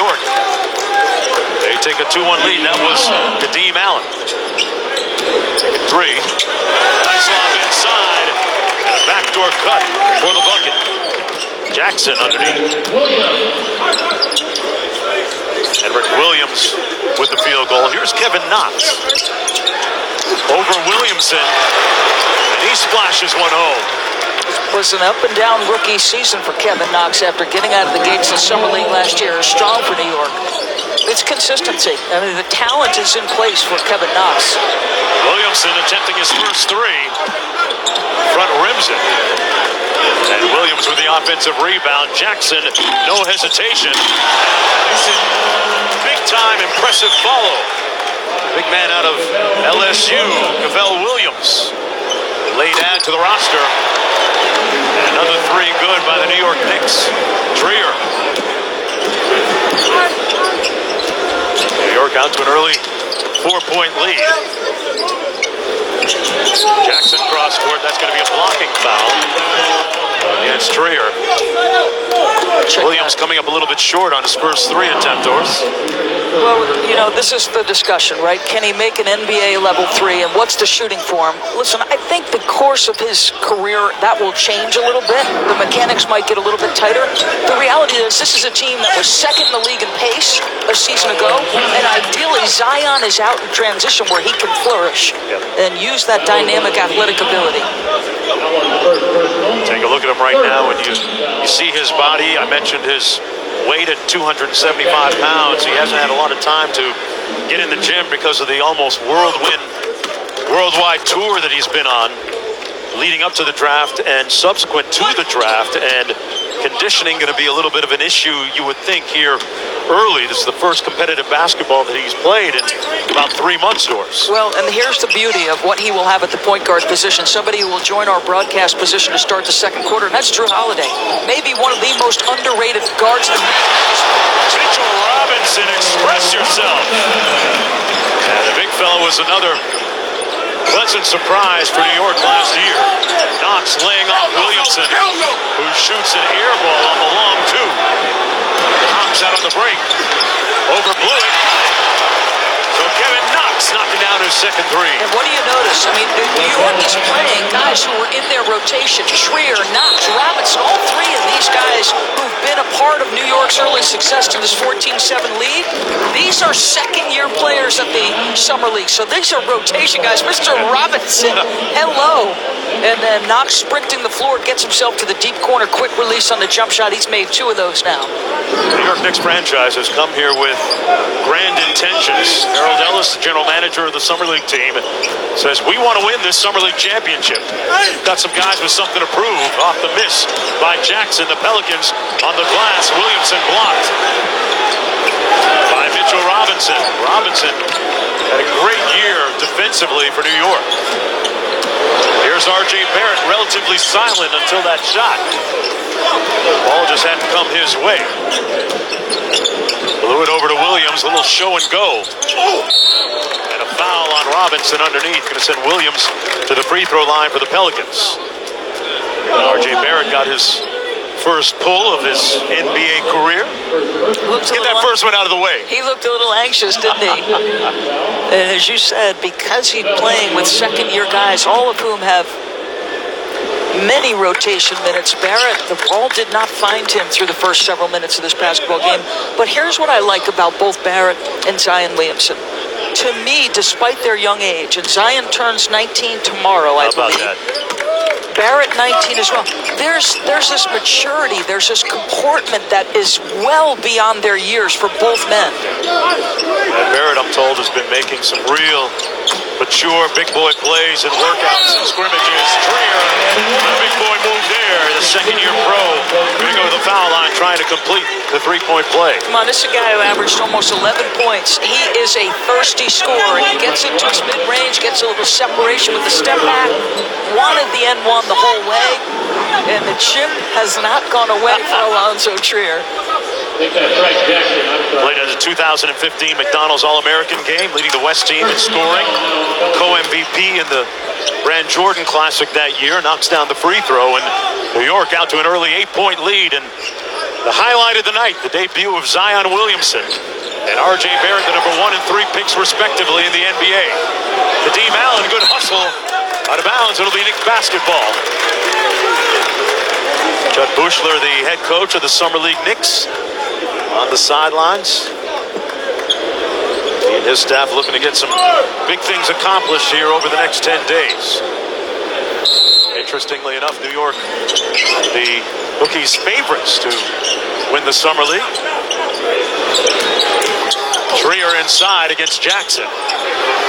York. They take a 2-1 lead. That was Kadeem Allen. Taking three. Nice lob inside. And a backdoor cut for the bucket. Jackson underneath. Henrik Williams with the field goal. Here's Kevin Knox. Over Williamson. And he splashes one home. It was an up-and-down rookie season for Kevin Knox after getting out of the gates in the Summer League last year. Strong for New York. It's consistency. I mean, the talent is in place for Kevin Knox. Williamson attempting his first three. Front rims it. And Williams with the offensive rebound. Jackson, no hesitation. Big-time impressive follow. Big man out of LSU, Cavell Williams. Late add to the roster. And another three good by the New York Knicks. Trier. New York out to an early 4-point lead. Jackson cross court. That's going to be a blocking foul against Trier. Williams coming up a little bit short on his first three attempt, Doris. Well, you know, this is the discussion, right? Can he make an NBA level three, and what's the shooting for him? Listen, I think the course of his career, that will change a little bit. The mechanics might get a little bit tighter. The reality is this is a team that was second in the league in pace a season ago, and ideally Zion is out in transition where he can flourish and use that dynamic athletic ability. Take a look at him right now, and you see his body. I mentioned his weight at 275 pounds. He hasn't had a lot of time to get in the gym because of the almost worldwide tour that he's been on leading up to the draft and subsequent to the draft, and conditioning going to be a little bit of an issue, you would think, here early. This is the first competitive basketball that he's played in about 3 months, Doris. Well, and here's the beauty of what he will have at the point guard position. Somebody who will join our broadcast position to start the second quarter, and that's Drew Holiday. Maybe one of the most underrated guards in the league. Mitchell Robinson, express yourself. And the big fella was another pleasant surprise for New York last year. Knox laying off Williamson, who shoots an air ball on the long two. Knox out on the break. Overblew it. So Kevin Knox knocking down his second three. And what do you notice? I mean, New York is playing guys who were in their rotation. Trier, Knox, Robinson, all three of these guys who've been a part of New York's early success to this 14-7 lead. These are second-year players at the Summer League. So these are rotation guys. Mr. Robinson, hello. And then Knox sprinting the floor, gets himself to the deep corner. Quick release on the jump shot. He's made two of those now. The New York Knicks franchise has come here with grand intentions. Harold Ellis, the general manager of the Summer League team, says, we want to win this Summer League championship. Got some guys with something to prove. Off the miss by Jackson. The Pelicans on the glass. Williamson blocked by Mitchell Robinson. Robinson had a great year defensively for New York. Here's R.J. Barrett, relatively silent until that shot. Ball just hadn't come his way. Blew it over to Williams, a little show and go. And a foul on Robinson underneath. Going to send Williams to the free throw line for the Pelicans. And R.J. Barrett got his first pull of his NBA career. Let's get that first one out of the way. He looked a little anxious, didn't he? And as you said, because he's playing with second-year guys, all of whom have many rotation minutes. Barrett, the ball did not find him through the first several minutes of this basketball game. But here's what I like about both Barrett and Zion Williamson. To me, despite their young age, and Zion turns 19 tomorrow, I believe. How about that? Barrett 19 as well. There's this maturity, there's this comportment that is well beyond their years for both men. And Barrett, I'm told, has been making some real mature big boy plays and workouts and scrimmages. Trier, a big boy move there. The second-year pro going to go to the foul line trying to complete the three-point play. Come on, this is a guy who averaged almost 11 points. He is a thirsty scorer. He gets into his mid-range, gets a little separation with the step back. Wanted the N1 the whole way, and the chip has not gone away for Alonzo Trier. Played at the 2015 McDonald's All-American game, leading the West team in scoring. Co-MVP in the Brand Jordan Classic that year. Knocks down the free throw, and New York out to an early 8-point lead. And The highlight of the night, the debut of Zion Williamson and R.J. Barrett, the number 1 and 3 picks respectively in the NBA. Kadeem Allen, good hustle. Out of bounds, it'll be Knicks basketball. Judd Bushler, the head coach of the Summer League Knicks, on the sidelines. He and his staff looking to get some big things accomplished here over the next 10 days. Interestingly enough, New York, the bookies' favorites to win the Summer League. Trier inside against Jackson.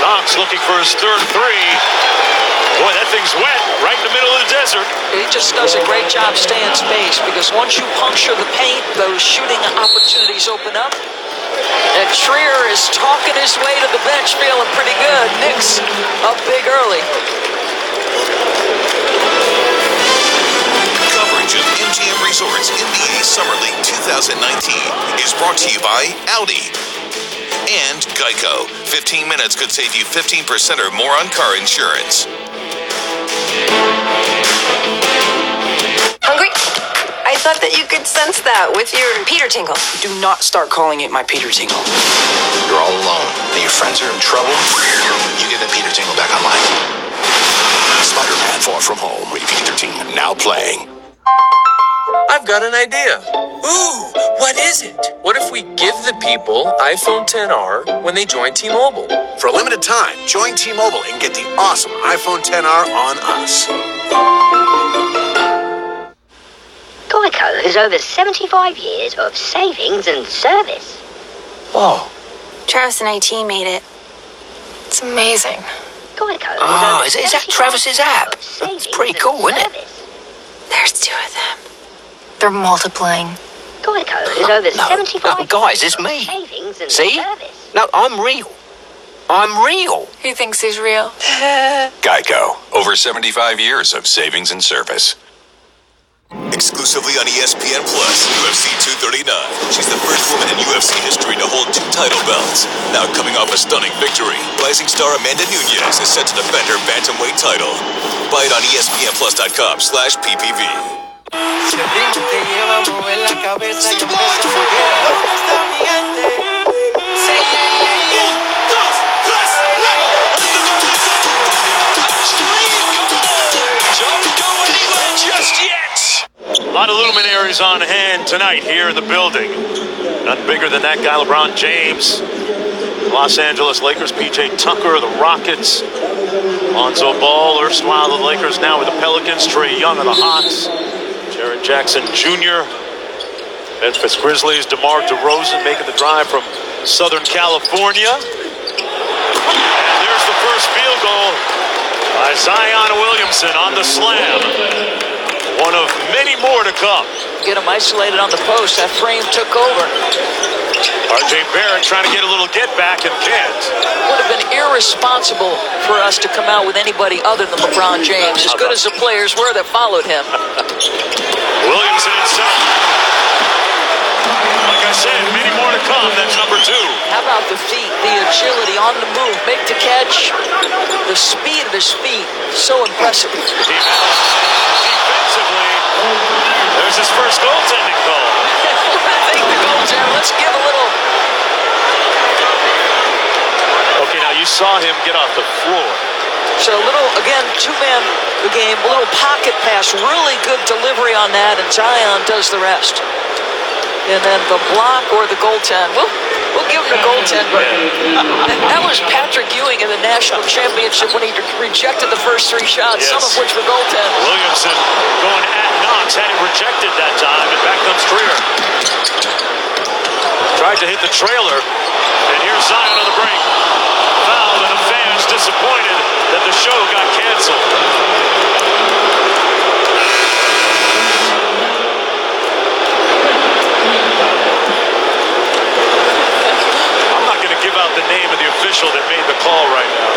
Knox looking for his third three. Boy, that thing's wet right in the middle of the desert. He just does a great job staying in space because once you puncture the paint, those shooting opportunities open up. And Trier is talking his way to the bench, feeling pretty good. Knicks up big early. Coverage of MGM Resorts NBA Summer League 2019 is brought to you by Audi and Geico. 15 minutes could save you 15% or more on car insurance. Hungry? I thought that you could sense that with your Peter Tingle. Do not start calling it my Peter Tingle. You're all alone and your friends are in trouble. You get that Peter Tingle back online. Spider-Man Far From Home, rated PG-13, now playing. I've got an idea. Ooh, what is it? What if we give the people iPhone XR when they join T-Mobile? For a limited time, join T-Mobile and get the awesome iPhone XR on us. Geico has over 75 years of savings and service. Whoa. Travis and AT made it. It's amazing. Geico Oh, has is over that Travis's 75 app? of It's savings pretty and cool, isn't it? service. There's 2 of them. They're multiplying. Geico has over 75 no, guys, years it's of me. savings and See? service. No, I'm real. I'm real. He thinks he's real. Geico, over 75 years of savings and service. Exclusively on ESPN Plus, UFC 239. She's the first woman in UFC history to hold 2 title belts. Now coming off a stunning victory, rising star Amanda Nunes is set to defend her bantamweight title. Buy it on ESPNplus.com/PPV. Don't go anywhere just yet. A lot of luminaries on hand tonight here in the building. None bigger than that guy, LeBron James. Los Angeles Lakers, PJ Tucker, the Rockets. Lonzo Ball, erstwhile the Lakers, now with the Pelicans. Trae Young of the Hawks. Jaren Jackson Jr. Memphis Grizzlies, DeMar DeRozan making the drive from Southern California. And there's the first field goal by Zion Williamson on the slam. One of many more to come. Get him isolated on the post. That frame took over. R.J. Barrett trying to get a little get back and can't. Would have been irresponsible for us to come out with anybody other than LeBron James, as good as the players were that followed him. Williamson inside. Like I said, many more to come. That's number 2. How about the feet, the agility on the move, make the catch, the speed of his feet, so impressive. Team defensively, there's his first goaltending call. Take the goaltender. Let's give a little. Okay, now you saw him get off the floor. So a little, again, 2-man the game, a little pocket pass, really good delivery on that, and Zion does the rest. And then the block or the goaltend. We'll give him the goaltend, but that was Patrick Ewing in the national championship when he rejected the first 3 shots, some of which were goaltend. Williamson going at Knox, had it rejected that time, and back comes Trier. Tried to hit the trailer, and here's Zion on the break. Fouled, and the fans disappointed that the show got canceled. Give out the name of the official that made the call right now.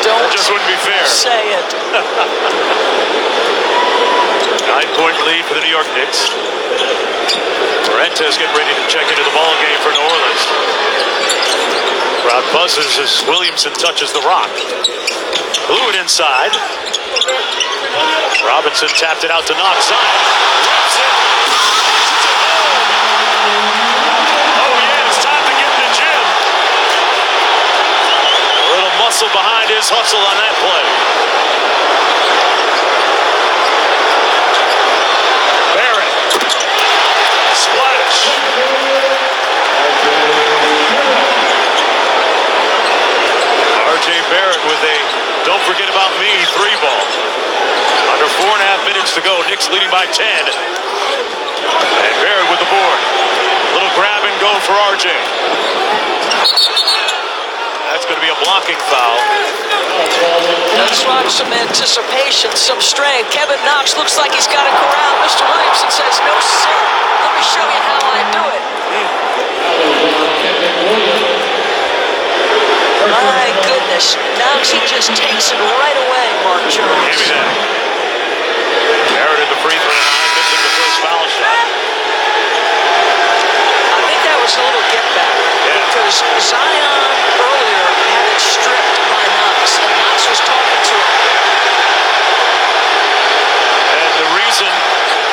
Don't that just wouldn't be fair. Say it. 9-point lead for the New York Knicks. Fuentes getting ready to check into the ball game for New Orleans. Crowd buzzes as Williamson touches the rock. Blew it inside. Robinson tapped it out to Knox. Rips it. Oh, yeah, it's time to get in the gym. A little muscle behind his hustle on that play. Barrett. Splash. R.J. Barrett with a don't forget about me 3-ball. Under 4.5 minutes to go. Knicks leading by 10. And Barrett with the board. Little grab and go for RJ. That's going to be a blocking foul. Let's watch some anticipation, some strength. Kevin Knox looks like he's got it corralled. Mr. Williamson says, no, sir. Let me show you how I do it. My goodness. Knox, he just takes it right away, Mark Jones. Give me that. Barrett at the free throw line, missing the first foul shot. I think that was a little get back. Yeah. Because Zion earlier had it stripped by Knox, and Knox was talking to him. And the reason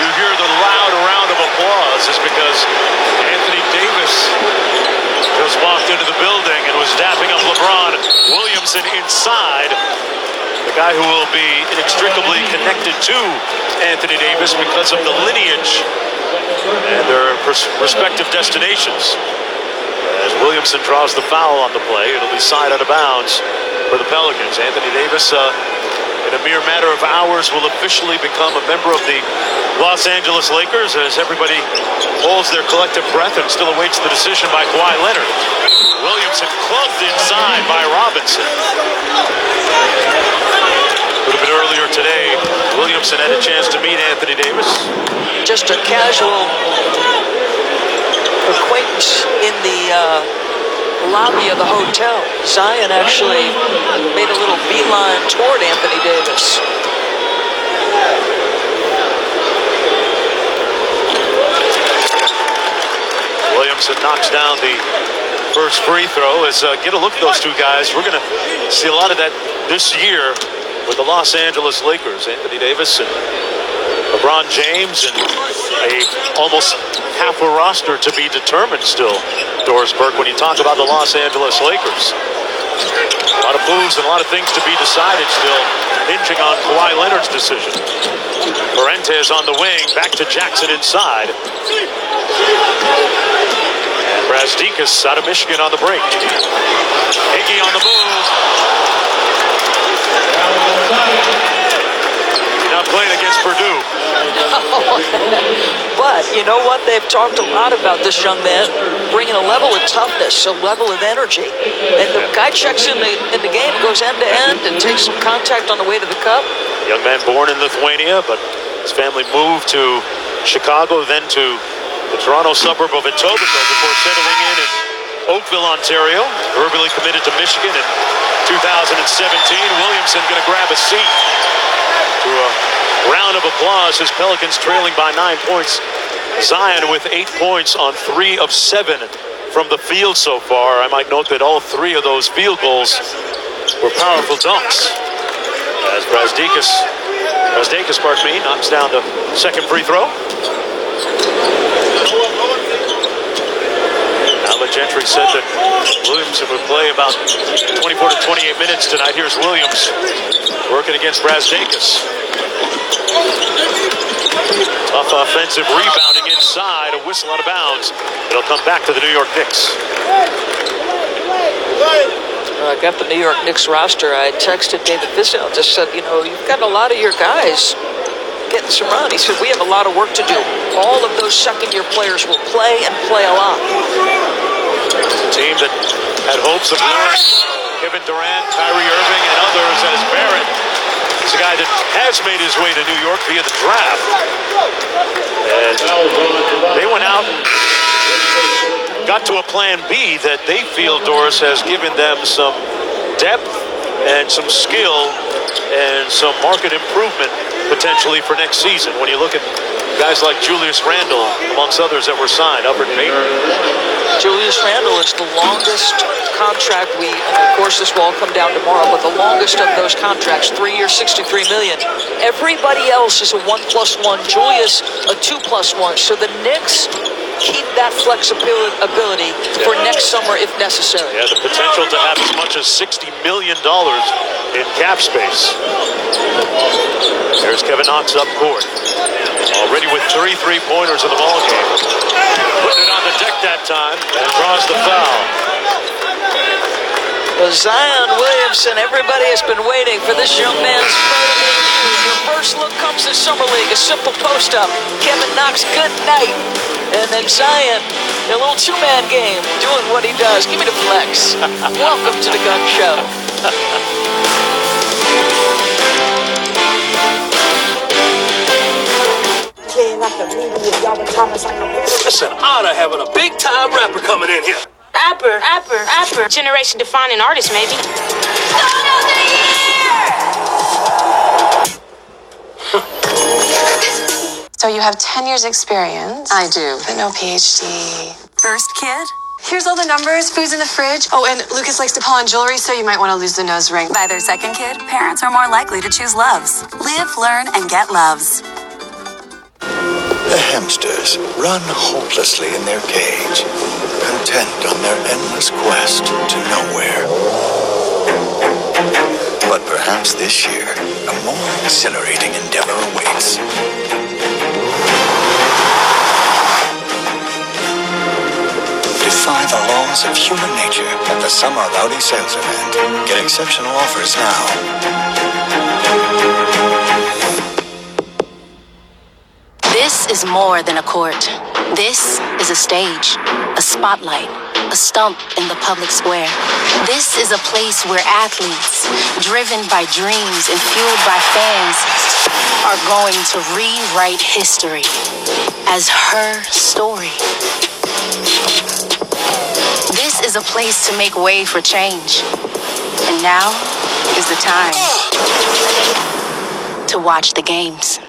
you hear the loud round of applause is because Anthony Davis just walked into the building and was dapping up LeBron. Williamson inside, the guy who will be inextricably connected to Anthony Davis because of the lineage and their respective destinations. As Williamson draws the foul on the play, it'll be side out of bounds for the Pelicans. Anthony Davis, in a mere matter of hours, will officially become a member of the Los Angeles Lakers as everybody holds their collective breath and still awaits the decision by Kawhi Leonard. Williamson clubbed inside by Robinson. A little bit earlier today, Williamson had a chance to meet Anthony Davis. Just a casual acquaintance in the lobby of the hotel. Zion actually made a little beeline toward Anthony Davis. Williamson knocks down the first free throw. As get a look at those two guys. We're going to see a lot of that this year with the Los Angeles Lakers. Anthony Davis and LeBron James, and almost half a roster to be determined still, Doris Burke, when you talk about the Los Angeles Lakers. A lot of moves and a lot of things to be decided still, hinging on Kawhi Leonard's decision. Fuentes on the wing, back to Jackson inside. And Brazdeikis out of Michigan on the break. Hickey on the move. Now playing against Purdue. But you know what? They've talked a lot about this young man bringing a level of toughness, a level of energy. And the guy checks in the game, goes end to end, and takes some contact on the way to the cup. Young man born in Lithuania, but his family moved to Chicago, then to the Toronto suburb of Etobicoke before settling in Oakville, Ontario. Verbally committed to Michigan in 2017. Williamson going to grab a seat to a round of applause. His Pelicans trailing by 9 points. Zion with 8 points on 3 of 7 from the field so far. I might note that all 3 of those field goals were powerful dunks. As Brazdeikis, knocks down the second free throw. Alvin Gentry said that Williamson would play about 24 to 28 minutes tonight. Here's Williams working against Brazdeikis. Tough offensive rebounding inside, a whistle out of bounds. It'll come back to the New York Knicks. I got the New York Knicks roster. I texted David Fizdale, just said, you know, you've got a lot of your guys getting some run. He said, we have a lot of work to do. All of those second-year players will play and play a lot. A team that had hopes of luring Kevin Durant, Kyrie Irving, and others as Barrett. He's a guy that has made his way to New York via the draft. And they went out and got to a plan B that they feel, Doris, has given them some depth and some skill and some market improvement potentially for next season. When you look at guys like Julius Randle, amongst others that were signed, Albert Payton, Julius Randle is the longest contract and of course this will all come down tomorrow, but the longest of those contracts, 3 years, $63 million. Everybody else is a 1+1. Julius, a 2+1. So the Knicks keep that flexibility for next summer if necessary. Yeah, the potential to have as much as $60 million in cap space. There's Kevin Knox up court. Already with 3 3-pointers in the ballgame. Putting it on the deck that time and draws the foul. Well, Zion Williamson, everybody has been waiting for this young man's debut. Your first look comes in Summer League, a simple post-up. Kevin Knox, good night. And then Zion, a little two-man game, doing what he does. Give me the flex. Welcome to the Gun Show. Listen, honor having a big-time rapper coming in here. Rapper. Generation-defining artist, maybe. So you have 10 years experience. I do. But no PhD. First kid? Here's all the numbers, food's in the fridge. Oh, and Lucas likes to pawn jewelry, so you might want to lose the nose ring. By their second kid, parents are more likely to choose Loves. Live, learn, and get Loves. The hamsters run hopelessly in their cage, content on their endless quest to nowhere. But perhaps this year, a more exhilarating endeavor awaits. Defy the laws of human nature at the Summer Rowdy Sales Event. Get exceptional offers now. This is more than a court. This is a stage, a spotlight, a stump in the public square. This is a place where athletes, driven by dreams and fueled by fans, are going to rewrite history as her story. This is a place to make way for change. And now is the time to watch the games.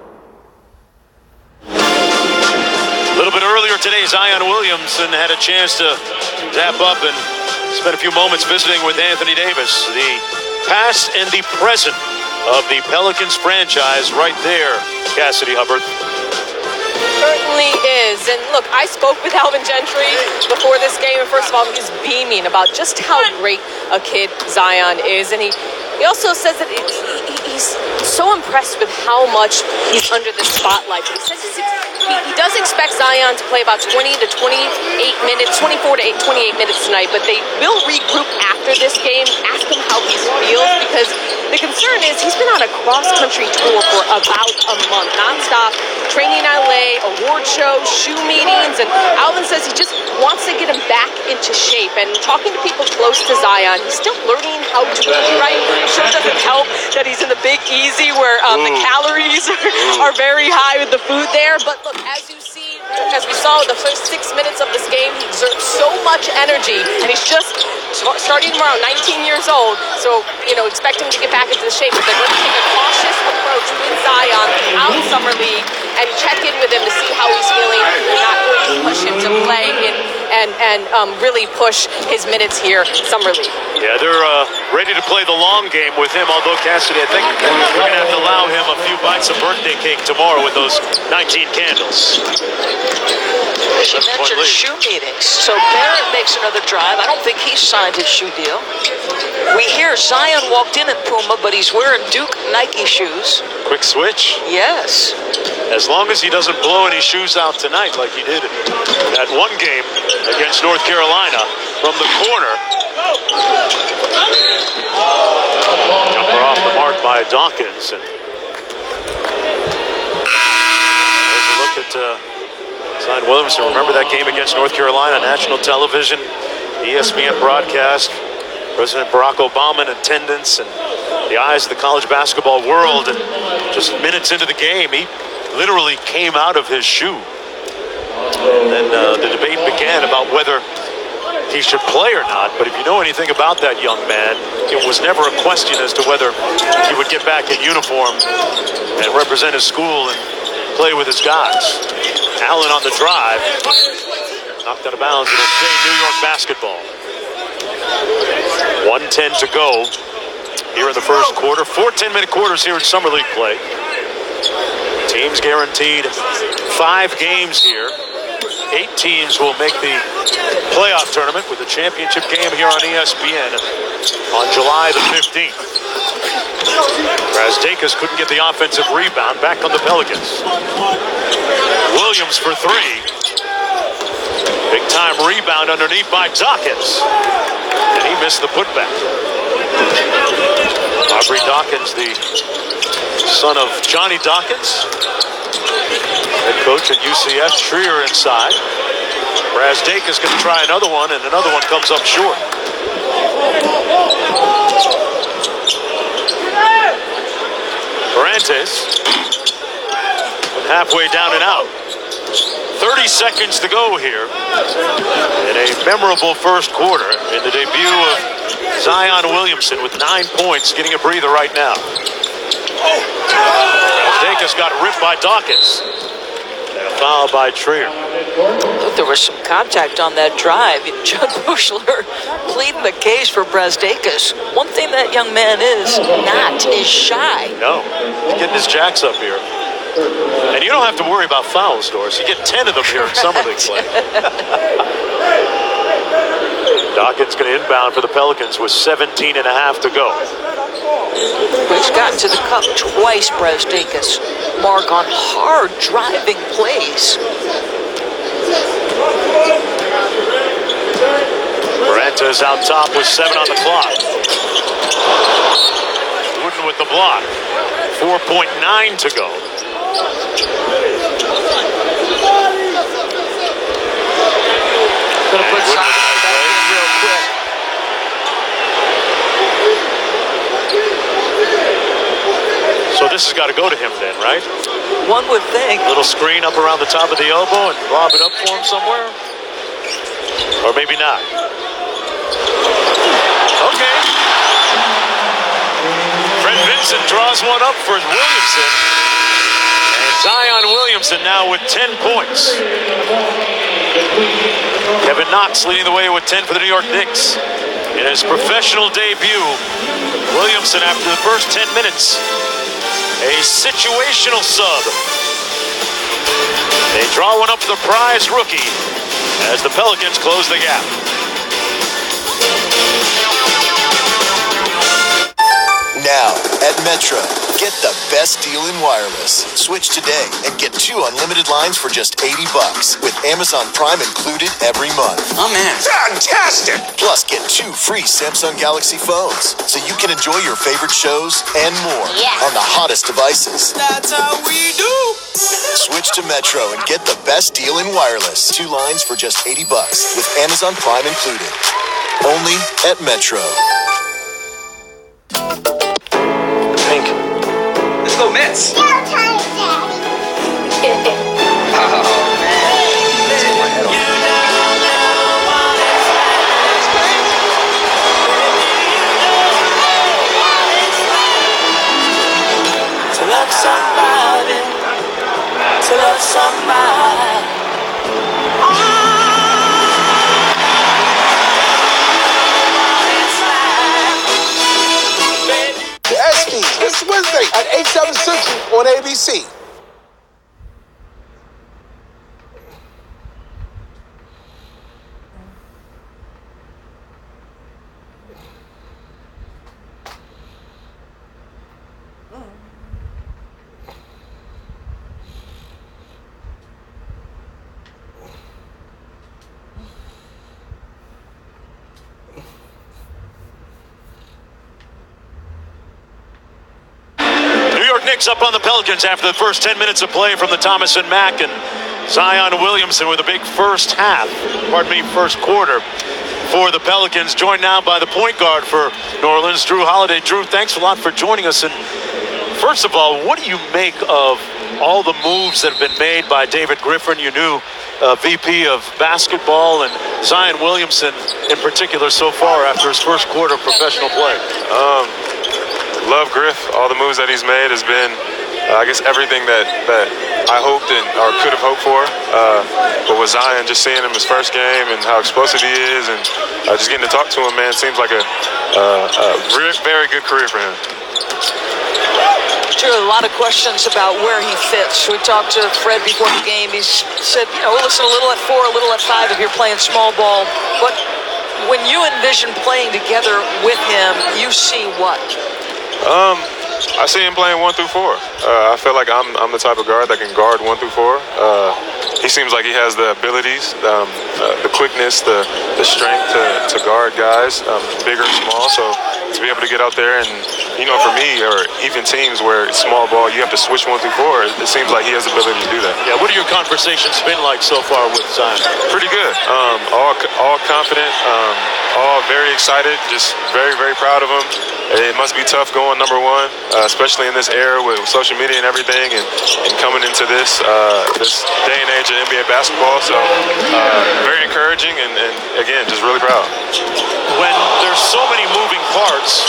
A little bit earlier today, Zion Williamson had a chance to zap up and spend a few moments visiting with Anthony Davis, the past and the present of the Pelicans franchise right there, Cassidy Hubbard. Certainly is. And look, I spoke with Alvin Gentry before this game, and first of all, he was beaming about just how great a kid Zion is. And he also says that he's so impressed with how much he's under the spotlight. But he says he does expect Zion to play about 20 to 28 minutes, 24 to 28 minutes tonight, but they will regroup after this game, ask him how he feels, because the concern is he's been on a cross-country tour for about a month, nonstop, training in LA, award shows, shoe meetings, and Alvin says he just wants to get him back into shape. And talking to people close to Zion, he's still learning how to eat right. I'm sure it doesn't help that he's in the Big Easy where the calories are very high with the food there. But look, as we saw in the first 6 minutes of this game, he exerts so much energy, and he's just starting around 19 years old. So, expect him to get back into the shape. But they're going to take a cautious approach with Zion out in Summer League and check in with him to see how he's feeling. They're not going to push him to play and really push his minutes here Summer League. Yeah, they're ready to play the long game with him, although Cassidy, I think we're going to have to allow him a few bites of birthday cake tomorrow with those 19 candles. She mentioned shoe meetings. So Barrett makes another drive. I don't think he's signed his shoe deal. We hear Zion walked in at Puma, but he's wearing Duke Nike shoes. Quick switch? Yes. As long as he doesn't blow any shoes out tonight like he did in that one game against North Carolina from the corner. Jumper off the mark by Dawkins. And there's a look at Zion Williamson. Remember that game against North Carolina, national television, ESPN broadcast, President Barack Obama in attendance, and the eyes of the college basketball world. And just minutes into the game, he literally came out of his shoe. And then the debate began about whether he should play or not. But if you know anything about that young man, it was never a question as to whether he would get back in uniform and represent his school and play with his guys. Allen on the drive. knocked out of bounds. It'll stay New York basketball. 1:10 to go here in the first quarter. 4 10-minute quarters here in Summer League play. Teams guaranteed 5 games here. 8 teams will make the playoff tournament with the championship game here on ESPN on July the 15th. Brazdeikis couldn't get the offensive rebound. Back on the Pelicans. Williams for 3. Big time rebound underneath by Dawkins. And he missed the putback. Aubrey Dawkins, the son of Johnny Dawkins, head coach at UCF. Trier inside. Brazdeikis going to try another one, and another one comes up short. Parantes, halfway down and out. 30 seconds to go here in a memorable first quarter in the debut of Zion Williamson with 9 points, getting a breather right now. Brazdeikis got ripped by Dawkins. And a foul by Trier. Look, there was some contact on that drive. Judd Buechler pleading the case for Brazdeikis. One thing that young man is shy. No, he's getting his jacks up here. And you don't have to worry about fouls, Doris. You get 10 of them here in Summer League play. Dawkins going to inbound for the Pelicans with 17 and a half to go. He's gotten to the cup twice, Brazdeikis. Mark on hard driving plays. Parantes out top with 7 on the clock. Wooden with the block. 4.9 to go. Gonna put Zion back in real quick. So this has got to go to him then, right? One would think. Little screen up around the top of the elbow and lob it up for him somewhere? Or maybe not. Okay. Fred Vincent draws one up for Williamson. And Zion Williamson now with 10 points. Kevin Knox leading the way with 10 for the New York Knicks. In his professional debut, Williamson, after the first 10 minutes, a situational sub. They draw one up for the prize rookie as the Pelicans close the gap. Now, at Metro, get the best deal in wireless. Switch today and get 2 unlimited lines for just $80 with Amazon Prime included every month. Oh, man. Fantastic! Plus, get 2 free Samsung Galaxy phones so you can enjoy your favorite shows and more on the hottest devices. That's how we do. Switch to Metro and get the best deal in wireless. 2 lines for just $80 with Amazon Prime included. Only at Metro. Let's go Mets. Go time, Daddy. To love somebody. To love somebody. The ESPYs this Wednesday at 8, 7 Central on ABC. Knicks up on the Pelicans after the first 10 minutes of play from the Thomas and Mack, and Zion Williamson with a big first quarter for the Pelicans, joined now by the point guard for New Orleans, Drew Holiday. Drew, thanks a lot for joining us. And first of all, what do you make of all the moves that have been made by David Griffin, your new VP of basketball, and Zion Williamson in particular so far after his first quarter of professional play? Love Griff. All the moves that he's made has been I guess everything that I hoped or could have hoped for. But with Zion, just seeing him his first game and how explosive he is, and just getting to talk to him, man, seems like a very good career for him. Sure, a lot of questions about where he fits. We talked to Fred before the game. He said, listen, a little at 4, a little at 5 if you're playing small ball. But when you envision playing together with him, you see what? I see him playing 1 through 4. I feel like I'm the type of guard that can guard 1 through 4. He seems like he has the abilities, the quickness, the strength to guard guys, big or small. So to be able to get out there and, for me, or even teams where it's small ball, you have to switch 1 through 4. It seems like he has the ability to do that. Yeah, what are your conversations been like so far with Zion? Pretty good. All confident, all very excited, just very, very proud of him. It must be tough going number 1, especially in this era with social media and everything, and coming into this day and age of NBA basketball. So very encouraging, and again, just really proud. When there's so many moving parts,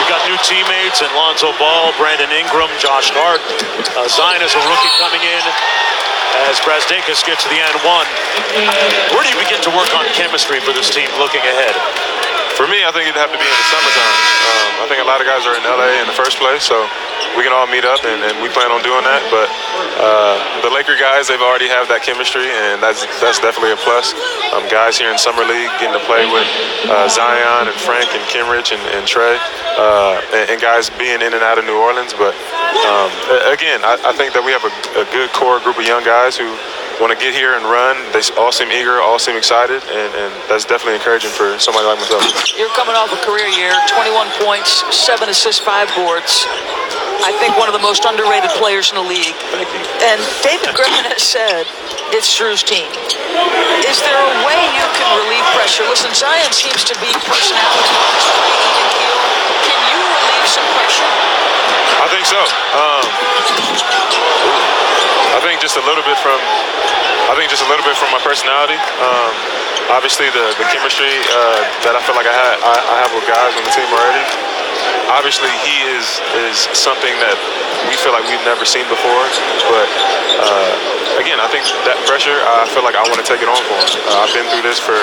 you've got new teammates and Lonzo Ball, Brandon Ingram, Josh Hart. Zion is a rookie coming in as Brazdeikis gets to the end 1. Where do you begin to work on chemistry for this team looking ahead? For me, I think it'd have to be in the summertime. I think a lot of guys are in LA in the first place, so we can all meet up, and we plan on doing that. But the Laker guys, they've already have that chemistry, and that's definitely a plus. Guys here in Summer League getting to play with Zion and Frank and Kenrich and Trey, and guys being in and out of New Orleans. But again, I think that we have a good core group of young guys who want to get here and run. They all seem eager, all seem excited, and that's definitely encouraging for somebody like myself. You're coming off a career year, 21 points, 7 assists, 5 boards. I think one of the most underrated players in the league. Thank you. And David Griffin has said it's Drew's team. Is there a way you can relieve pressure? Listen, Zion seems to be personality-wise pretty even keel. Can you relieve some pressure? I think so. I think just a little bit from my personality. Obviously, the chemistry that I feel like I have with guys on the team already. Obviously, he is something that we feel like we've never seen before. But again, I think that pressure, I feel like I want to take it on for him. I've been through this for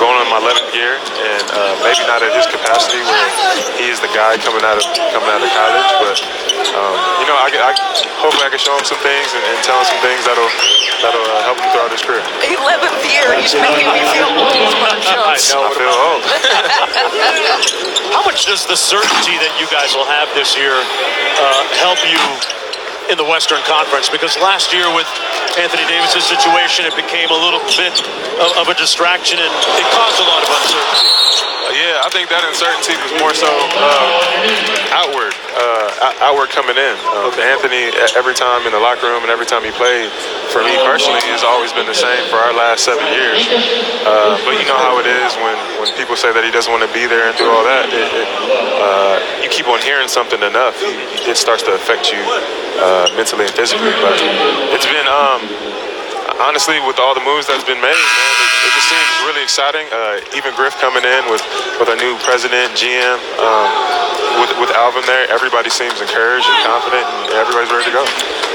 going on my 11th year, and maybe not at his capacity where he is the guy coming out of college. But hopefully I can show him some things and tell him some things that'll help him throughout his career. 11th year, he's making me feel old. I feel old. How much does the certainty that you guys will have this year help you in the Western Conference? Because last year with Anthony Davis' situation, it became a little bit of a distraction, and it caused a lot of uncertainty. Yeah, I think that uncertainty was more so outward coming in. Anthony, every time in the locker room and every time he played, for me personally, has always been the same for our last 7 years. But you know how it is when people say that he doesn't want to be there and do all that. You keep on hearing something enough, it starts to affect you mentally and physically. But it's been, honestly, with all the moves that's been made, man, it just seems really exciting. Even Griff coming in with a new president, GM, with Alvin there, everybody seems encouraged and confident, and everybody's ready to go.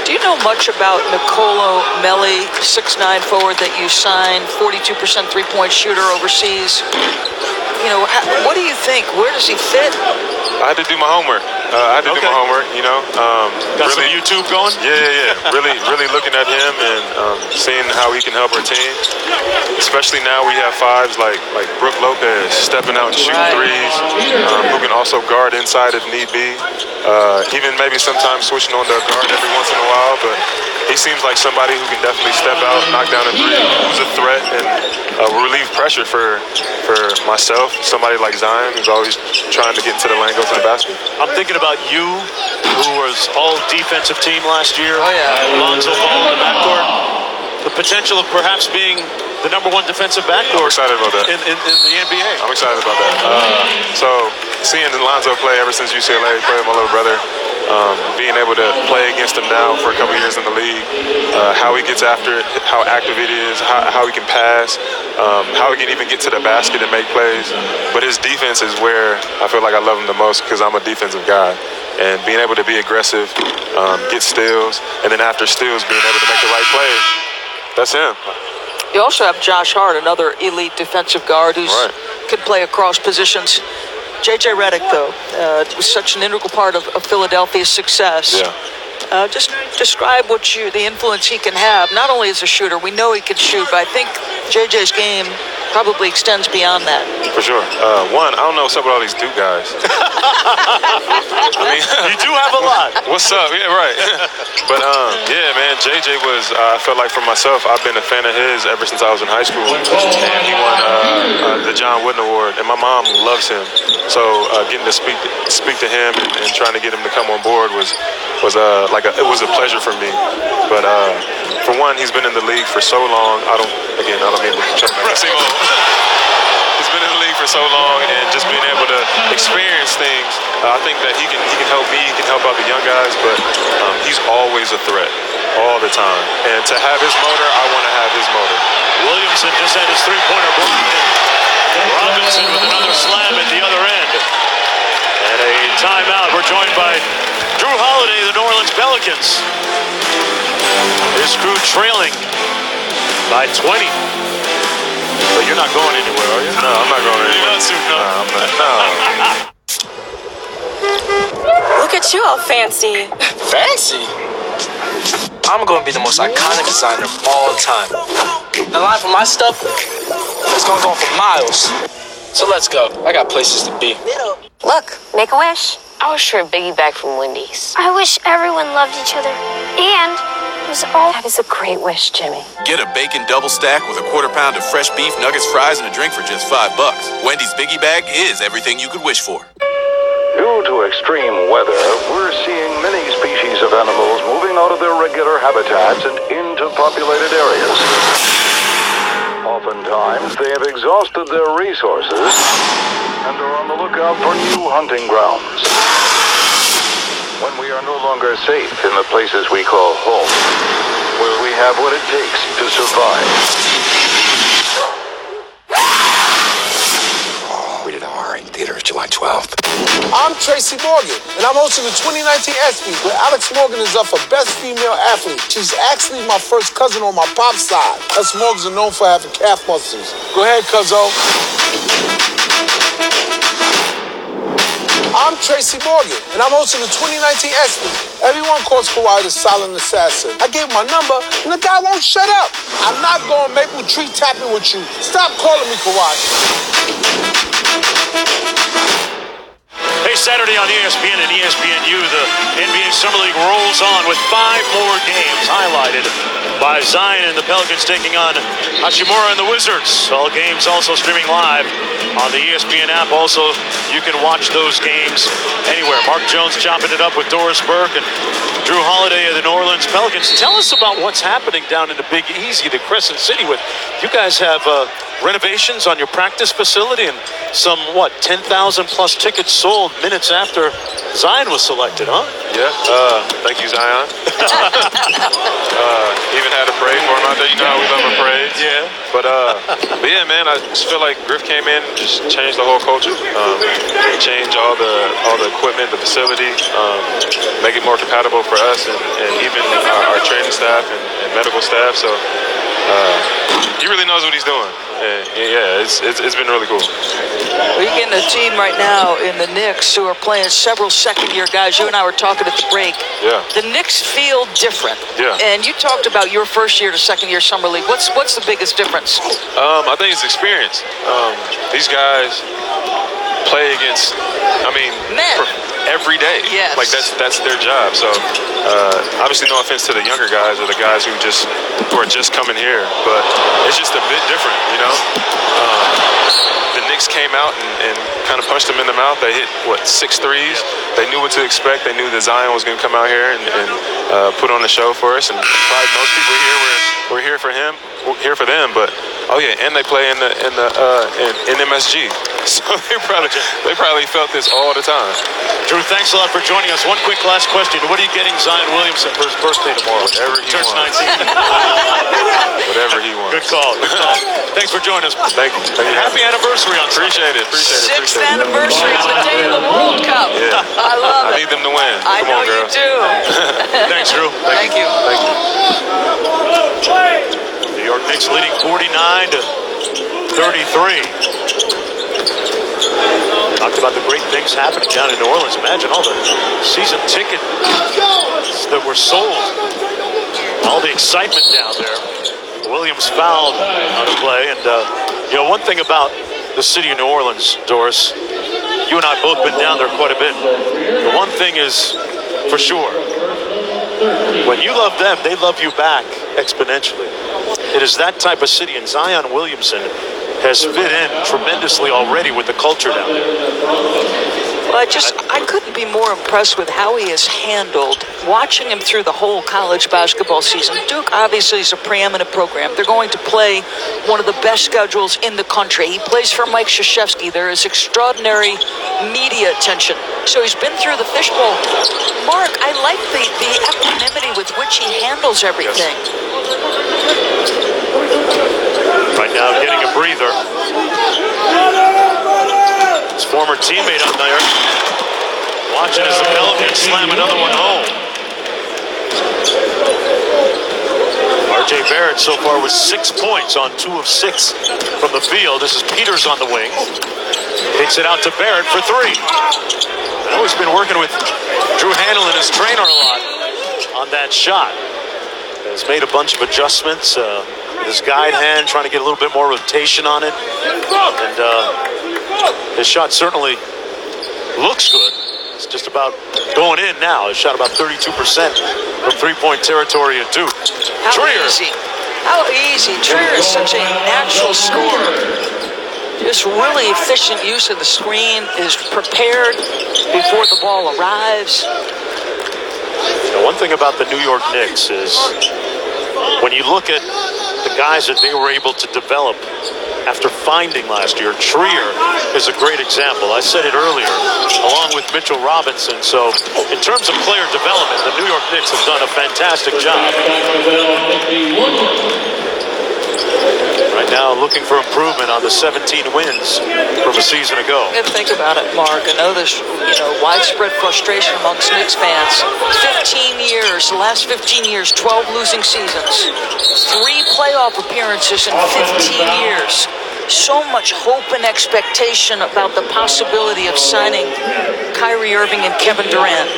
Do you know much about Nicolo Melli, 6'9" forward that you signed, 42% three-point shooter overseas? What do you think? Where does he fit? I had to do my homework. Got some YouTube going? Yeah. Really looking at him and seeing how he can help our team. Especially now we have fives like Brook Lopez stepping out and shooting threes, who can also guard inside if need be. Even maybe sometimes switching on to a guard every once in a while, but he seems like somebody who can definitely step out, knock down a three, who's a threat, and relieve pressure for myself, somebody like Zion, who's always trying to get into the lane, go to the basket. I'm thinking about you, who was all defensive team last year. Oh, yeah. Lonzo Ball in the backcourt. The potential of perhaps being the #1 defensive backcourt. I'm excited about that. In the NBA. I'm excited about that. So seeing Lonzo play ever since UCLA, play with my little brother, being able to play against him now for a couple years in the league, how he gets after it, how active it is, how he can pass, how he can even get to the basket and make plays. But his defense is where I feel like I love him the most, because I'm a defensive guy. and being able to be aggressive, get steals, and then after steals, being able to make the right play. That's him. You also have Josh Hart, another elite defensive guard who can play across positions. J.J. Redick, though, was such an integral part of Philadelphia's success. Yeah. Just describe the influence he can have, not only as a shooter. We know he can shoot, but I think J.J.'s game probably extends beyond that. For sure. One, I don't know what's up with all these Duke guys. I mean, you do have a lot. What's up? Yeah, right. But yeah, man, JJ was. I felt like for myself, I've been a fan of his ever since I was in high school, and he won the John Wooden Award, and my mom loves him. So getting to speak to him and trying to get him to come on board was it was a pleasure for me. But for one, he's been in the league for so long. I don't mean to seem old. He's been in the league for so long, and just being able to experience things, I think that he can help me, he can help out the young guys, but he's always a threat, all the time. And to have his motor, I want to have his motor. Williamson just had his three-pointer blocked, and Robinson with another slam at the other end. And a timeout. We're joined by Drew Holiday, the New Orleans Pelicans. His crew trailing by 20. But you're not going anywhere, are you? No, I'm not going anywhere. I'm not. No. Look at you all fancy. Fancy? I'm gonna be the most iconic designer of all time. The line for my stuff is gonna go for miles. So let's go. I got places to be. Look, make a wish. I wish for a biggie bag from Wendy's. I wish everyone loved each other. And it was all... That is a great wish, Jimmy. Get a bacon double stack with a quarter-pound of fresh beef, nuggets, fries, and a drink for just $5. Wendy's Biggie Bag is everything you could wish for. Due to extreme weather, we're seeing many species of animals moving out of their regular habitats and into populated areas. Oftentimes, they have exhausted their resources and are on the lookout for new hunting grounds. When we are no longer safe in the places we call home, will we have what it takes to survive? Rated R in theaters July 12th. I'm Tracy Morgan, and I'm hosting the 2019 ESPYs, where Alex Morgan is up for Best Female Athlete. She's actually my first cousin on my pop side. Us Morgans are known for having calf muscles. Go ahead, cuzzo. I'm Tracy Morgan, and I'm hosting the 2019 ESPYs. Everyone calls Kawhi the silent assassin. I gave him my number, and the guy won't shut up. I'm not going maple tree tapping with you. Stop calling me Kawhi. Hey, Saturday on ESPN and ESPNU, the NBA Summer League rolls on with 5 more games highlighted by Zion and the Pelicans taking on Hachimura and the Wizards. All games also streaming live on the ESPN app. Also, you can watch those games anywhere. Mark Jones chopping it up with Doris Burke and Drew Holiday of the New Orleans Pelicans. Tell us about what's happening down in the Big Easy, the Crescent City. With you guys have renovations on your practice facility and some 10,000 plus tickets sold minutes after Zion was selected, huh? Yeah. Thank you, Zion. Even had a parade for him out there. You know how we love a parade. Yeah. But yeah, man, I just feel like Griff came in and just changed the whole culture. Change all the equipment, the facility, make it more compatible for us and even our training staff and medical staff. So he really knows what he's doing. Yeah, it's been really cool. We're getting a team right now in the Knicks who are playing several second-year guys. You and I were talking at the break. Yeah. The Knicks feel different. Yeah. And you talked about your first year to second-year summer league. What's the biggest difference? I think it's experience. These guys play against, men. Every day. Yes. Like that's their job. So obviously no offense to the younger guys or the guys who are just coming here, but it's just a bit different, you know? The Knicks came out and kind of punched them in the mouth. They hit, 6 threes? They knew what to expect. They knew that Zion was going to come out here and put on the show for us. And probably most people here we're here for him, here for them. But and they play in MSG, so they probably felt this all the time. Drew, thanks a lot for joining us. One quick last question: what are you getting Zion Williamson for his birthday tomorrow? Whatever he turns wants. 19. Whatever he wants. Good call. Good call. Thanks for joining us. Thank you. Happy anniversary on Appreciate it. 6th anniversary is the day of the World Cup. Yeah. I love it. I need them to win. I know you do. Thanks, Drew. Thank you. Thank you. New York Knicks leading 49-33. Talked about the great things happening down in New Orleans. Imagine all the season tickets that were sold. All the excitement down there. Williams fouled on the play. And, one thing about the city of New Orleans, Doris, you and I have both been down there quite a bit. The one thing is for sure, when you love them, they love you back exponentially. It is that type of city, and Zion Williamson has fit in tremendously already with the culture down there. Well, I couldn't be more impressed with how he has handled watching him through the whole college basketball season. Duke obviously is a preeminent program. They're going to play one of the best schedules in the country. He plays for Mike Krzyzewski. There is extraordinary media attention. So he's been through the fishbowl. Mark, I like the equanimity with which he handles everything. Yes. Right now getting a breather. His former teammate up there watching as the Pelicans slam another one home. R.J. Barrett so far with 6 points on 2 of 6 from the field. This is Peters on the wing. Takes it out to Barrett for 3. I know he's been working with Drew Hanel and his trainer a lot on that shot. Has made a bunch of adjustments. With his guide hand, trying to get a little bit more rotation on it. And his shot certainly looks good. It's just about going in now. He shot about 32% from three-point territory at Duke. How easy. Trier is such a natural scorer. Just really efficient use of the screen, is prepared before the ball arrives. Now, one thing about the New York Knicks is when you look at the guys that they were able to develop after finding last year, Trier is a great example. I said it earlier, along with Mitchell Robinson. So in terms of player development, the New York Knicks have done a fantastic job. Right now looking for improvement on the 17 wins from a season ago. And think about it, Mark. I know there's widespread frustration amongst Knicks fans. 15 years, the last 15 years, 12 losing seasons. 3 playoff appearances in 15 years. So much hope and expectation about the possibility of signing Kyrie Irving and Kevin Durant.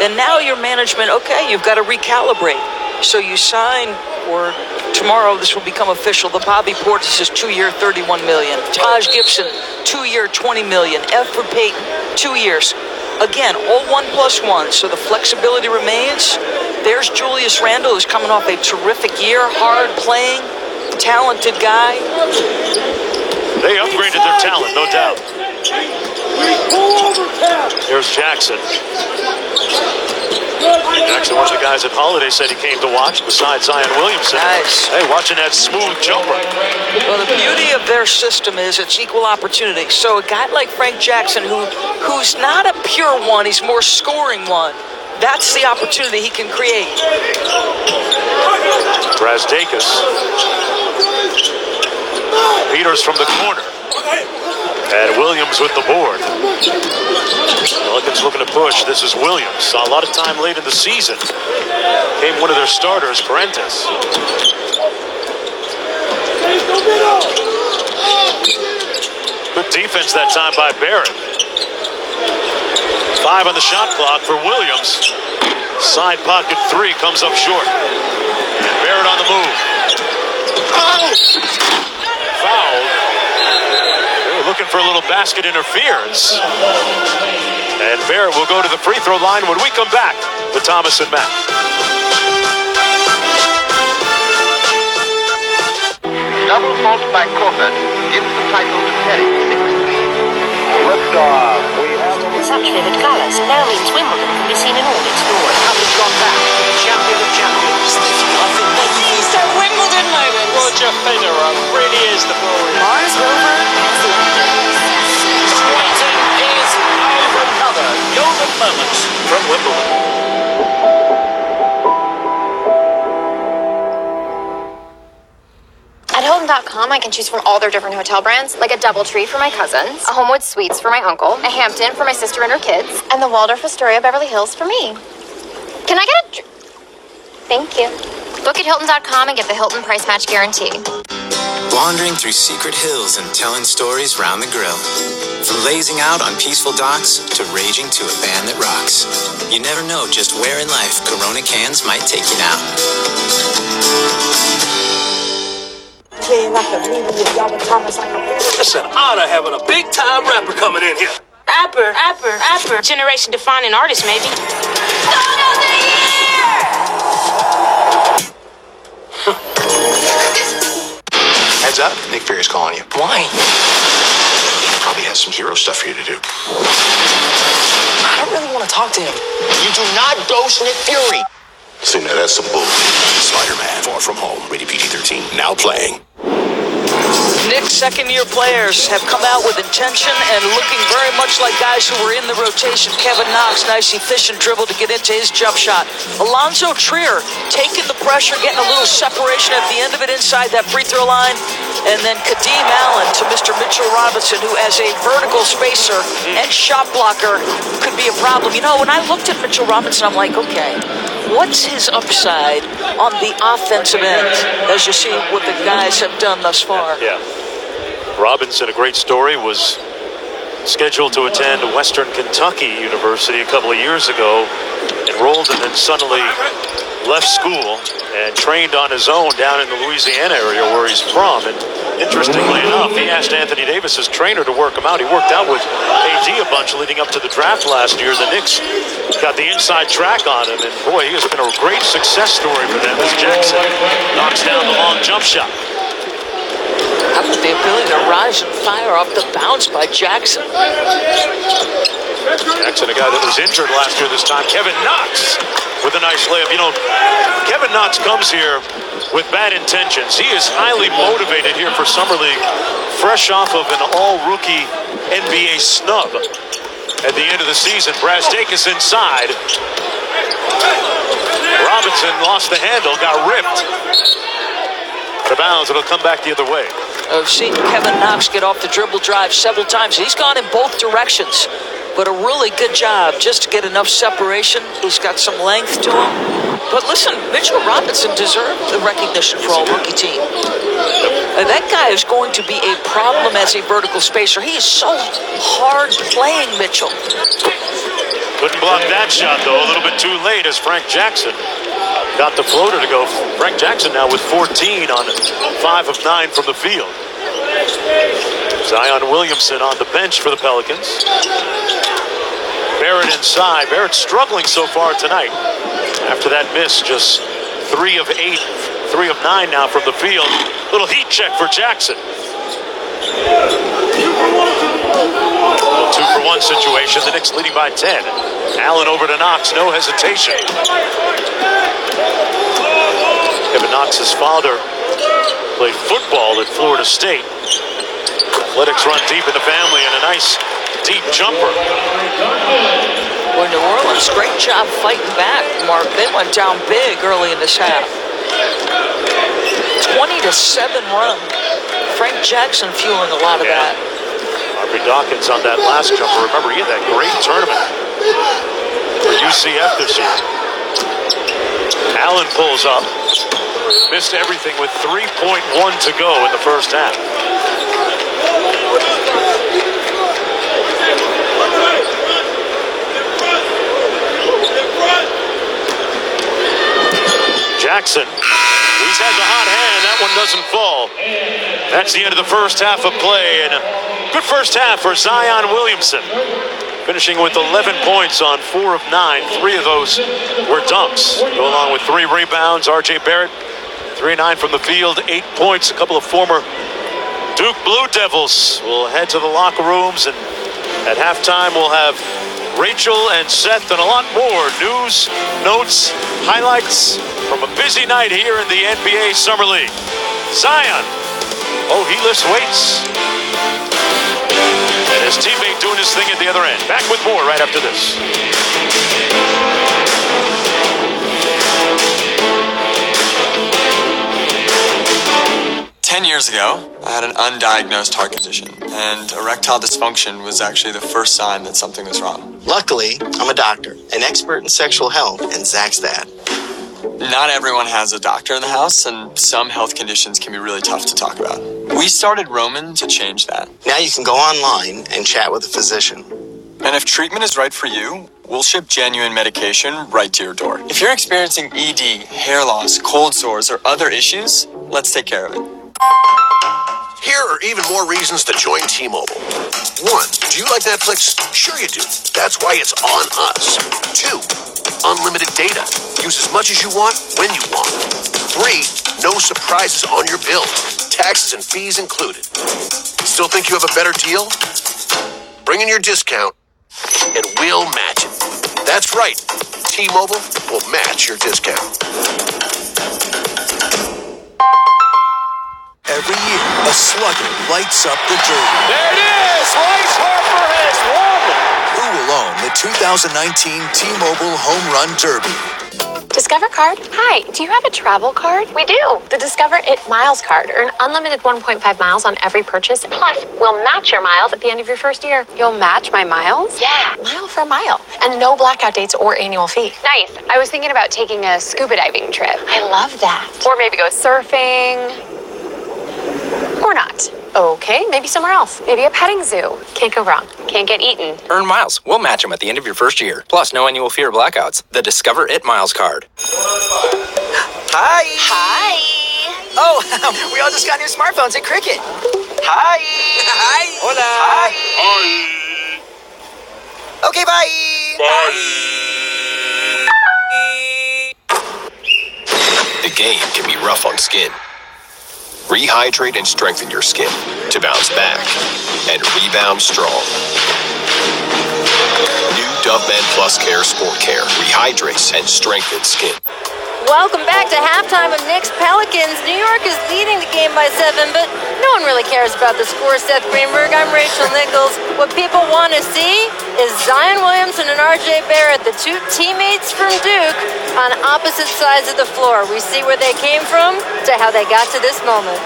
And now your management, okay, you've got to recalibrate. So you sign, or tomorrow this will become official, the Bobby Portis is 2-year, $31 million. Taj Gibson, 2-year, $20 million. Elfrid Payton, 2 years. Again, all 1+1, so the flexibility remains. There's Julius Randle, who's coming off a terrific year, hard playing, talented guy. They upgraded their talent, no doubt. Here's Jackson. Jackson, one of the guys at Holiday, said he came to watch besides Zion Williamson. Nice. Hey, watching that smooth jumper. Well, the beauty of their system is it's equal opportunity. So a guy like Frank Jackson, who's not a pure one, he's more scoring one. That's the opportunity he can create. Brazdeikis. Peters from the corner. And Williams with the board. Pelicans looking to push. This is Williams. Saw a lot of time late in the season. Came one of their starters, Parentis. Good defense that time by Barrett. 5 on the shot clock for Williams. Side pocket 3 comes up short. And Barrett on the move. Foul. Looking for a little basket interference. And Barrett will go to the free throw line when we come back to Thomas and Matt. Double fault by Crawford gives the title to Perry. Liftoff. Such vivid colours now means Wimbledon can be seen in all its glory. Cup has gone back to the champion of champions. He's a Wimbledon moment. Roger Federer really is the glory. Mars rover has landed. Waiting is over. Another golden moment from Wimbledon. At Home.com, I can choose from all their different hotel brands, like a DoubleTree for my cousins, a Homewood Suites for my uncle, a Hampton for my sister and her kids, and the Waldorf Astoria Beverly Hills for me. Can I get a... Thank you. Book at Hilton.com and get the Hilton Price Match Guarantee. Wandering through secret hills and telling stories round the grill. From lazing out on peaceful docks to raging to a band that rocks. You never know just where in life Corona cans might take you now. It's an honor having a big-time rapper coming in here. Rapper. Generation-defining artist, maybe. Heads up, Nick Fury's calling you. Why? He probably has some hero stuff for you to do. I don't really want to talk to him. You do not ghost Nick Fury. See, now that's some bull. Spider-Man: Far From Home, rated PG-13, now playing. Knicks second-year players have come out with intention and looking very much like guys who were in the rotation. Kevin Knox, nice efficient dribble to get into his jump shot. Alonzo Trier taking the pressure, getting a little separation at the end of it inside that free throw line. And then Kadeem Allen to Mr. Mitchell Robinson, who as a vertical spacer and shot blocker could be a problem. You know, when I looked at Mitchell Robinson, I'm like, okay, what's his upside on the offensive end, as you see what the guys have done thus far? Yeah. Robinson, a great story, was scheduled to attend Western Kentucky University a couple of years ago, enrolled and then suddenly left school and trained on his own down in the Louisiana area where he's from. And interestingly enough, he asked Anthony Davis, his trainer, to work him out. He worked out with AD a bunch leading up to the draft last year. The Knicks got the inside track on him, and boy, he has been a great success story for them as Jackson knocks down the long jump shot. How about the ability to rise and fire off the bounce by Jackson? Jackson, a guy that was injured last year this time. Kevin Knox with a nice layup. You know, Kevin Knox comes here with bad intentions. He is highly motivated here for Summer League, fresh off of an all-rookie NBA snub at the end of the season. Brazdeikis inside. Robinson lost the handle, got ripped. Out of bounds, it'll come back the other way. I've seen Kevin Knox get off the dribble drive several times. He's gone in both directions, but a really good job just to get enough separation. He's got some length to him. But listen, Mitchell Robinson deserved the recognition for all-rookie team. That guy is going to be a problem as a vertical spacer. He is so hard playing, Mitchell. Couldn't block that shot, though. A little bit too late as Frank Jackson got the floater to go. Frank Jackson now with 14 on 5 of 9 from the field. Zion Williamson on the bench for the Pelicans. Barrett inside. Barrett struggling so far tonight. After that miss, just 3 of 8, 3 of 9 now from the field. Little heat check for Jackson. Little 2-for-1 situation. The Knicks leading by 10. Allen over to Knox. No hesitation. Kevin Knox's father played football at Florida State. Athletics run deep in the family, and a nice deep jumper. Well, New Orleans, great job fighting back, Mark. They went down big early in this half. 20-7 run. Frank Jackson fueling a lot of that. Aubrey Dawkins on that last jumper. Remember, he had that great tournament for UCF this year. Allen pulls up. Missed everything with 3.1 to go in the first half. Jackson, he's had the hot hand. That one doesn't fall. That's the end of the first half of play, and a good first half for Zion Williamson. Finishing with 11 points on 4 of 9. 3 of those were dunks. Go along with 3 rebounds. R.J. Barrett, 3-9 from the field, 8 points. A couple of former Duke Blue Devils will head to the locker rooms, and at halftime we'll have Rachel and Seth and a lot more news, notes, highlights from a busy night here in the NBA Summer League. Zion, oh, he lifts weights. And his teammate doing his thing at the other end. Back with more right after this. 10 years ago, I had an undiagnosed heart condition, and erectile dysfunction was actually the first sign that something was wrong. Luckily, I'm a doctor, an expert in sexual health, and Zach's dad. Not everyone has a doctor in the house, and some health conditions can be really tough to talk about. We started Roman to change that. Now you can go online and chat with a physician. And if treatment is right for you, we'll ship genuine medication right to your door. If you're experiencing ED, hair loss, cold sores, or other issues, let's take care of it. Here are even more reasons to join T-Mobile. 1, do you like Netflix? Sure you do. That's why it's on us. 2, unlimited data. Use as much as you want, when you want. 3, no surprises on your bill. Taxes and fees included. Still think you have a better deal? Bring in your discount, and we'll match it. That's right. T-Mobile will match your discount. Every year, a slugger lights up the Derby. There it is! Bryce Harper has won! Who will own the 2019 T-Mobile Home Run Derby? Discover card? Hi, do you have a travel card? We do. The Discover It Miles card. Earn unlimited 1.5 miles on every purchase. Plus, we'll match your miles at the end of your first year. You'll match my miles? Yeah, mile for a mile. And no blackout dates or annual fee. Nice. I was thinking about taking a scuba diving trip. I love that. Or maybe go surfing. Or not. Okay, maybe somewhere else. Maybe a petting zoo. Can't go wrong. Can't get eaten. Earn miles. We'll match them at the end of your first year. Plus, no annual fee or blackouts. The Discover It Miles card. Hi. Hi. Oh, we all just got new smartphones at Cricket. Hi. Hi. Hola. Hi. Okay, bye. The game can be rough on skin. Rehydrate and strengthen your skin to bounce back and rebound strong. New Dove Men Plus Care Sport Care rehydrates and strengthens skin. Welcome back to halftime of Knicks Pelicans. New York is leading the game by 7, but no one really cares about the score. Seth Greenberg, I'm Rachel Nichols. What people want to see is Zion Williamson and RJ Barrett, the two teammates from Duke, on opposite sides of the floor. We see where they came from to how they got to this moment.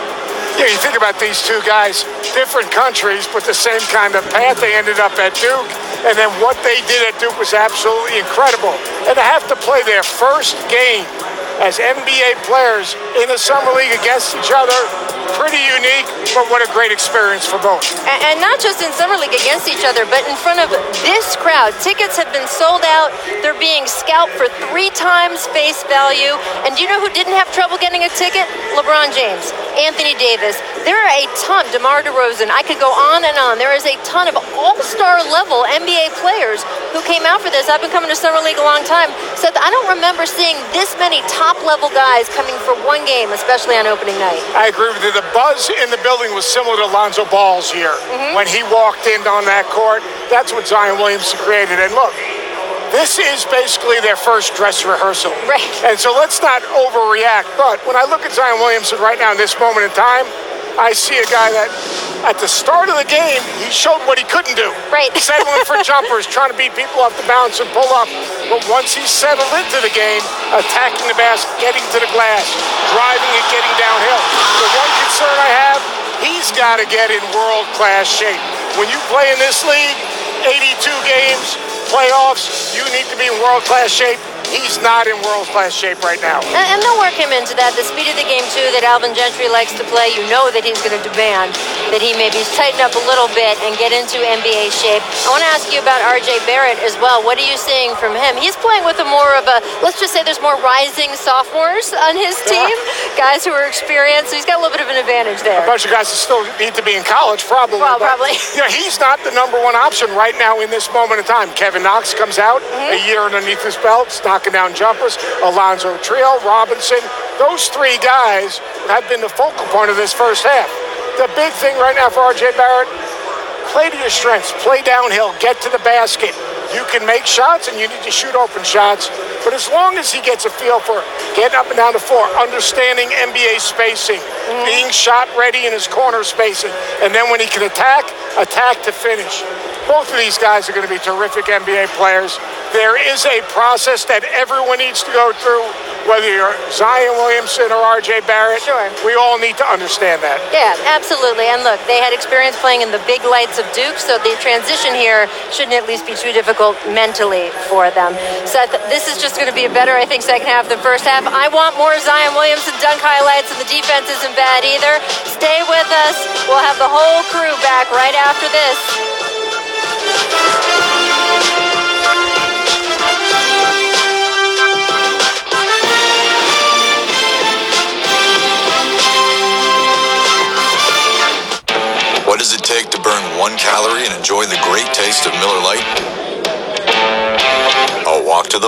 Yeah, you think about these two guys, different countries, but the same kind of path. They ended up at Duke, and then what they did at Duke was absolutely incredible. And to have to play their first game as NBA players in the Summer League against each other, pretty unique, but what a great experience for both. And not just in Summer League against each other, but in front of this crowd. Tickets have been sold out. They're being scalped for 3 times face value. And do you know who didn't have trouble getting a ticket? LeBron James, Anthony Davis. There are a ton, DeMar DeRozan. I could go on and on. There is a ton of all-star level NBA players who came out for this. I've been coming to Summer League a long time. Seth, I don't remember seeing this many top-level guys coming for one game, especially on opening night. I agree with you. The buzz in the building was similar to Lonzo Ball's here. When he walked in on that court, that's what Zion Williamson created. And look, this is basically their first dress rehearsal. Right. And so let's not overreact. But when I look at Zion Williamson right now in this moment in time, I see a guy that at the start of the game, he showed what he couldn't do. Right. Settling for jumpers, trying to beat people off the bounce and pull up. But once he settled into the game, attacking the basket, getting to the glass, driving and getting downhill. The one concern I have, he's got to get in world-class shape. When you play in this league, 82 games, playoffs, you need to be in world-class shape. He's not in world-class shape right now. And they'll work him into that. The speed of the game, too, that Alvin Gentry likes to play, you know that he's going to demand that he maybe tighten up a little bit and get into NBA shape. I want to ask you about RJ Barrett as well. What are you seeing from him? He's playing with a more of a, let's just say there's more rising sophomores on his team, guys who are experienced. So he's got a little bit of an advantage there. A bunch of guys that still need to be in college, probably. Well, probably. Yeah, he's not the number one option right now in this moment in time. Kevin Knox comes out, a year underneath his belt, knocking down jumpers. Alonzo Trio, Robinson. Those 3 guys have been the focal point of this first half. The big thing right now for RJ Barrett, play to your strengths, play downhill, get to the basket. You can make shots and you need to shoot open shots, but as long as he gets a feel for getting up and down the floor, understanding NBA spacing, being shot ready in his corner spacing, and then when he can attack to finish. Both of these guys are going to be terrific NBA players. There is a process that everyone needs to go through. whether you're Zion Williamson or R.J. Barrett. Sure. We all need to understand that. Yeah, absolutely. And look, they had experience playing in the big lights of Duke, so the transition here shouldn't at least be too difficult mentally for them. So this is just going to be a better, I think, second half than first half. I want more Zion Williamson dunk highlights, and the defense isn't bad either. Stay with us. We'll have the whole crew back right after this. What does it take to burn 1 calorie and enjoy the great taste of Miller Lite? A walk to the